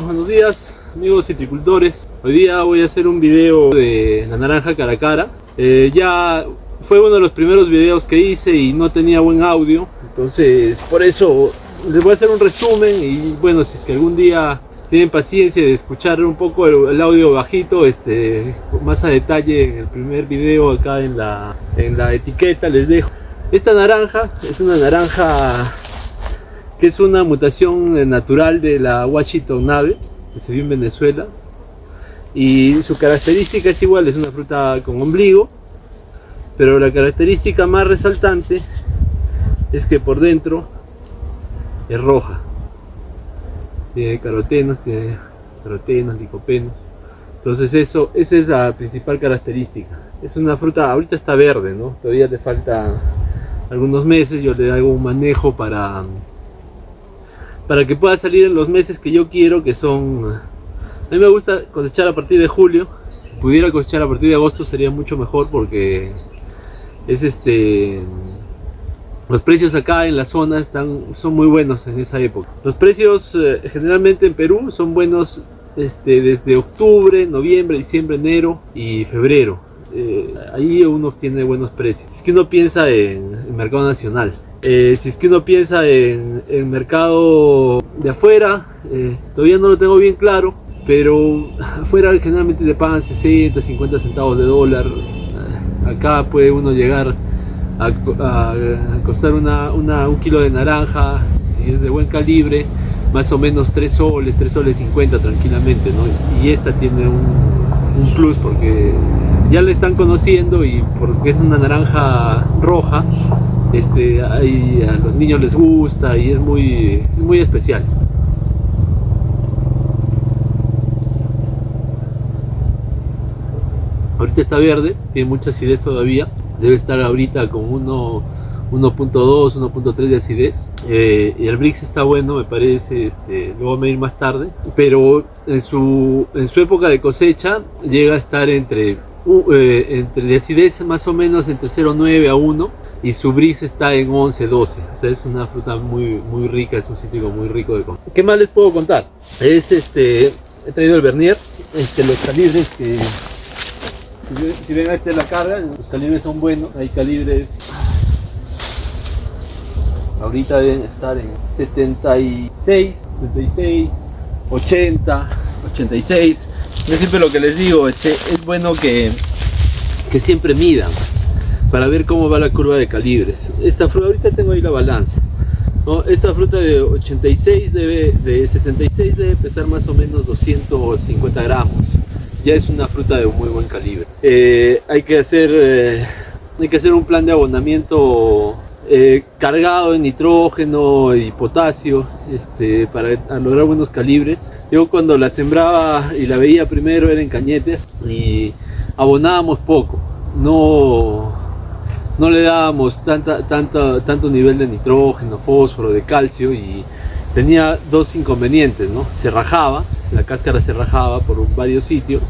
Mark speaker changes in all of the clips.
Speaker 1: Buenos días amigos citricultores. Hoy día voy a hacer un video de la naranja cara a cara. Ya fue uno de los primeros videos que hice y no tenía buen audio, entonces por eso les voy a hacer un resumen. Y bueno, si es que algún día tienen paciencia de escuchar un poco el audio bajito, más a detalle en el primer video, acá en la etiqueta les dejo. Esta naranja es una naranja que es una mutación natural de la Washington Nave, que se dio en Venezuela, y su característica es igual, es una fruta con ombligo, pero la característica más resaltante es que por dentro es roja, tiene carotenos, licopenos. Entonces esa es la principal característica. Es una fruta, ahorita está verde, ¿no? Todavía le falta algunos meses. Yo le hago un manejo para que pueda salir en los meses que yo quiero, que son... A mí me gusta cosechar a partir de julio. Si pudiera cosechar a partir de agosto sería mucho mejor, porque es los precios acá en la zona son muy buenos en esa época. Los precios generalmente en Perú son buenos desde octubre, noviembre, diciembre, enero y febrero. Ahí uno tiene buenos precios. Si es que uno piensa en mercado nacional. Si es que uno piensa en mercado de afuera, todavía no lo tengo bien claro, pero afuera generalmente le pagan 60, 50 centavos de dólar. Acá puede uno llegar a costar un kilo de naranja, si es de buen calibre, más o menos 3 soles 50 tranquilamente, ¿no? Y esta tiene un plus porque ya la están conociendo, y porque es una naranja roja. A los niños les gusta y es muy especial. Ahorita está verde, tiene mucha acidez todavía, debe estar ahorita con 1.2, 1.3 de acidez, y el Brix está bueno, me parece. Lo voy a medir más tarde, pero en su época de cosecha llega a estar entre de acidez más o menos entre 0.9 a 1, y su Brix está en 11, 12. O sea, es una fruta muy rica, es un cítrico muy rico de comer. ¿Qué más les puedo contar? He traído el Vernier, los calibres que... Si ven, esta es la carga, los calibres son buenos. Hay calibres, ahorita deben estar en 76, 80, 86. Yo siempre lo que les digo, es bueno que siempre midan para ver cómo va la curva de calibres. Esta fruta, ahorita tengo ahí la balanza, ¿no? Esta fruta de 86 de 76 debe pesar más o menos 250 gramos. Ya es una fruta de muy buen calibre. Hay que hacer un plan de abonamiento cargado en nitrógeno y potasio, para lograr buenos calibres. Yo cuando la sembraba y la veía primero era en cañetes, y abonábamos poco, no le dábamos tanto nivel de nitrógeno, fósforo, de calcio, y tenía dos inconvenientes, ¿no? Se rajaba, la cáscara se rajaba por varios sitios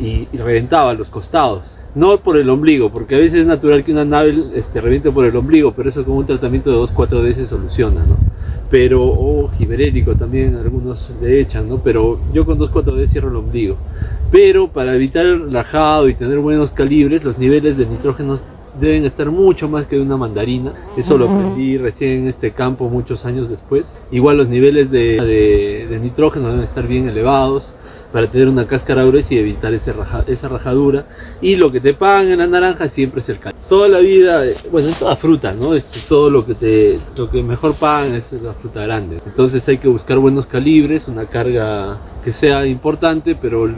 Speaker 1: y reventaba los costados. No por el ombligo, porque a veces es natural que una nave reviente por el ombligo, pero eso con un tratamiento de 2,4-D se soluciona, ¿no? O giberélico también algunos le echan, ¿no? Pero yo con 2,4-D cierro el ombligo. Pero para evitar el rajado y tener buenos calibres, los niveles de nitrógeno deben estar mucho más que de una mandarina. Eso lo aprendí recién en este campo muchos años después. Igual los niveles de nitrógeno deben estar bien elevados para tener una cáscara gruesa y evitar esa rajadura. Y lo que te pagan en la naranja siempre es el calcio. Toda la vida, bueno, en toda fruta, ¿no? Todo lo que mejor pagan es la fruta grande. Entonces hay que buscar buenos calibres, una carga que sea importante, pero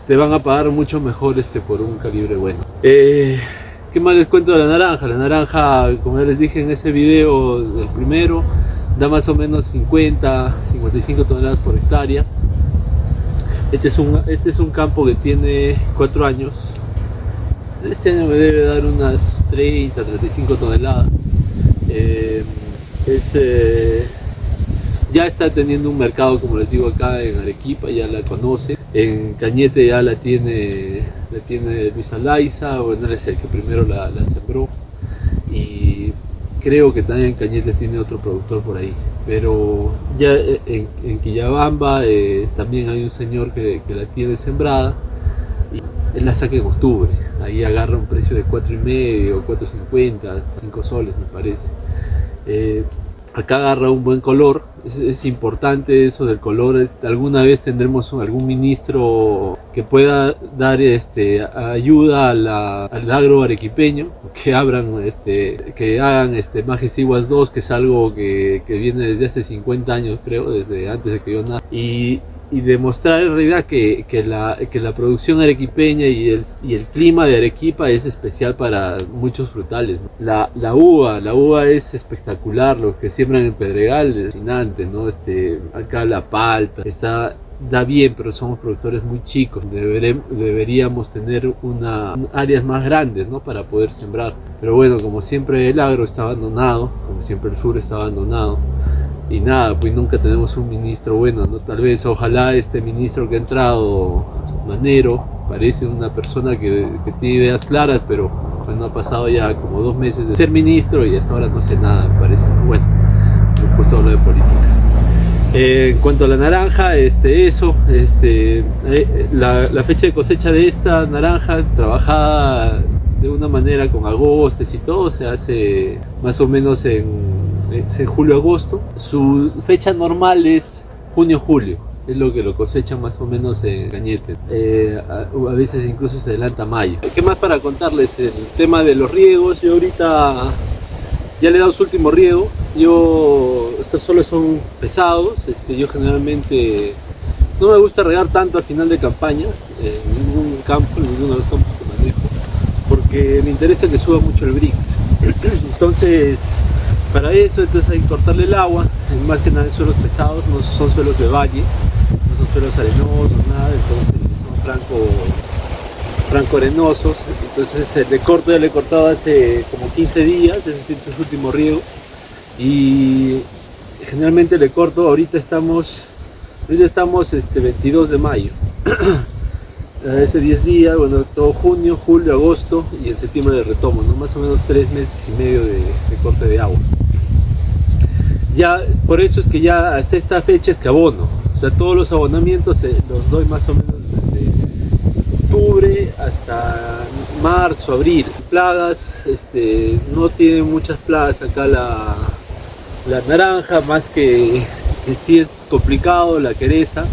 Speaker 1: te van a pagar mucho mejor por un calibre bueno. ¿Qué más les cuento de la naranja? La naranja, como ya les dije en ese video del primero, da más o menos 50-55 toneladas por hectárea. Este es un campo que tiene 4 años. Este año me debe dar unas 30-35 toneladas. Ya está teniendo un mercado, como les digo, acá en Arequipa, ya la conoce. En Cañete ya la tiene Luis Alaiza, bueno, él es el que primero la sembró. Y creo que también en Cañete tiene otro productor por ahí. pero ya en Quillabamba también hay un señor que la tiene sembrada y él la saca en octubre. Ahí agarra un precio de 4,5, 4,50, 5 soles me parece. Acá agarra un buen color, es importante eso del color. Alguna vez tendremos algún ministro que pueda dar ayuda al agro arequipeño, que hagan Majes Iguas 2, que es algo que viene desde hace 50 años, creo, desde antes de que yo nazca, y demostrar en realidad que la producción arequipeña y el clima de Arequipa es especial para muchos frutales, ¿no? La uva es espectacular, lo que siembran en Pedregal es fascinante, ¿no? Acá la palta da bien, pero somos productores muy chicos. Deberíamos tener áreas más grandes, ¿no? Para poder sembrar. Pero bueno, como siempre el agro está abandonado, como siempre el sur está abandonado. Y nada, pues nunca tenemos un ministro bueno, ¿no? Tal vez, ojalá este ministro que ha entrado, Manero, parece una persona que tiene ideas claras, pero bueno, ha pasado ya como 2 meses de ser ministro y hasta ahora no hace nada, me parece. Bueno, me he puesto a hablar de política. En cuanto a la naranja, la fecha de cosecha de esta naranja, trabajada de una manera con agostes y todo, se hace más o menos en julio-agosto. Su fecha normal es junio-julio, es lo que lo cosechan más o menos en Cañete. A veces incluso se adelanta mayo. ¿Qué más para contarles? El tema de los riegos. Yo ahorita ya le he dado su último riego. Estos soles son pesados. Yo generalmente no me gusta regar tanto al final de campaña, en ninguno de los campos que manejo, porque me interesa que suba mucho el Brix. Entonces, para eso hay que cortarle el agua, más que nada en suelos pesados, no son suelos de valle, no son suelos arenosos, nada, entonces son franco arenosos. Entonces ya le he cortado hace como 15 días, es su último riego, y generalmente le corto, ahorita estamos 22 de mayo, hace 10 días, bueno, todo junio, julio, agosto, y en septiembre le retomo, ¿no? Más o menos 3 meses y medio de corte de agua. Ya, por eso es que ya hasta esta fecha es que abono, o sea, todos los abonamientos los doy más o menos desde octubre hasta marzo, abril. Plagas, no tiene muchas plagas acá la naranja, más que sí es complicado la quereza.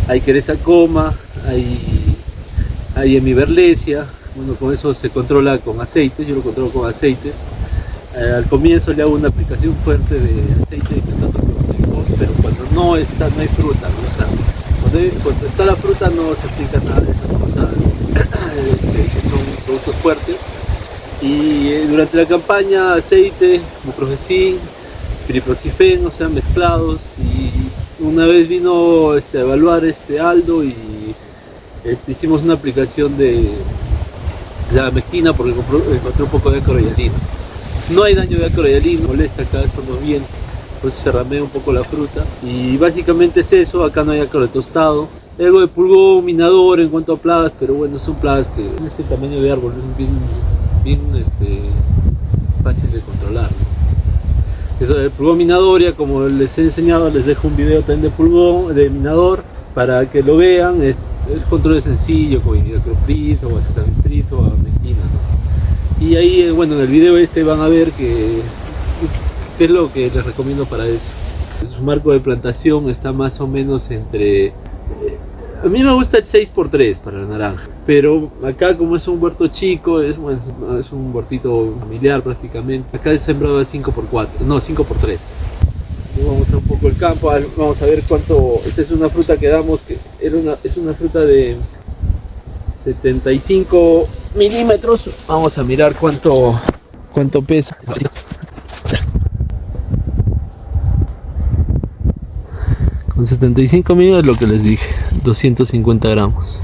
Speaker 1: Hay quereza coma, hay hemiberlesia. Bueno, con eso se controla con aceites, yo lo controlo con aceites. Al comienzo le hago una aplicación fuerte de aceite de clorofórmicos, pero cuando no hay fruta, ¿no? O sea, cuando está la fruta no se aplica nada de esas cosas que son productos fuertes. Y durante la campaña, aceite, buprofesin, piriproxifen, o sea, mezclados. Y una vez vino a evaluar Aldo y hicimos una aplicación de la mectina porque encontré un poco de acroyalina. No hay daño de acroyalina, molesta acá, estamos bien, pues se ramea un poco la fruta. Y básicamente es eso, acá no hay acro tostado. Algo de pulgón, minador en cuanto a plagas, pero bueno, son plagas que en este tamaño de árbol es bien fácil de controlar, ¿no? Eso del pulgón minador, ya como les he enseñado, les dejo un video también de pulgón, de minador, para que lo vean. El control es sencillo, con imidacloprid o acetaminoprid o mectina, ¿no? Y ahí, bueno, en el video van a ver qué es lo que les recomiendo para eso. Su marco de plantación está más o menos entre... a mí me gusta el 6x3 para la naranja, pero acá como es un huerto chico, es un huertito familiar prácticamente, acá es sembrado de 5x4, no, 5x3. Vamos a un poco el campo, vamos a ver cuánto... Esta es una fruta que damos, es una fruta de 75 milímetros. Vamos a mirar cuánto pesa. Con 75 milímetros, lo que les dije, 250 gramos.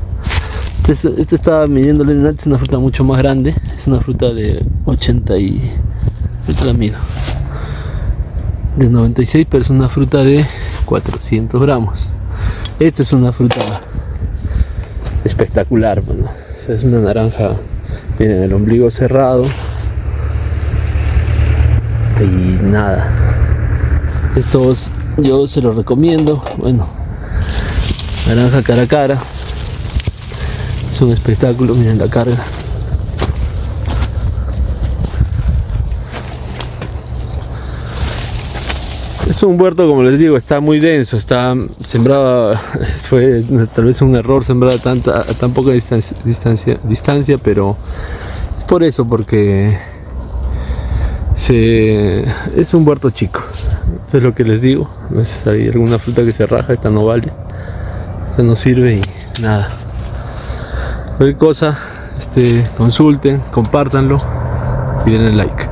Speaker 1: Este estaba midiéndole, es una fruta mucho más grande, es una fruta de 80 y... ahorita la mido, de 96, pero es una fruta de 400 gramos. Esto es una fruta espectacular, bueno. O sea, es una naranja, tiene el ombligo cerrado y nada, Estos yo se los recomiendo. Bueno, naranja cara a cara. Es un espectáculo, miren la carga. Es un huerto, como les digo, está muy denso, está sembrado, fue tal vez un error sembrar a tan poca distancia, pero es por eso, porque es un huerto chico. Eso es lo que les digo. A veces hay alguna fruta que se raja, esta no vale, esta no sirve y nada. Cualquier cosa, consulten, compártanlo y denle like.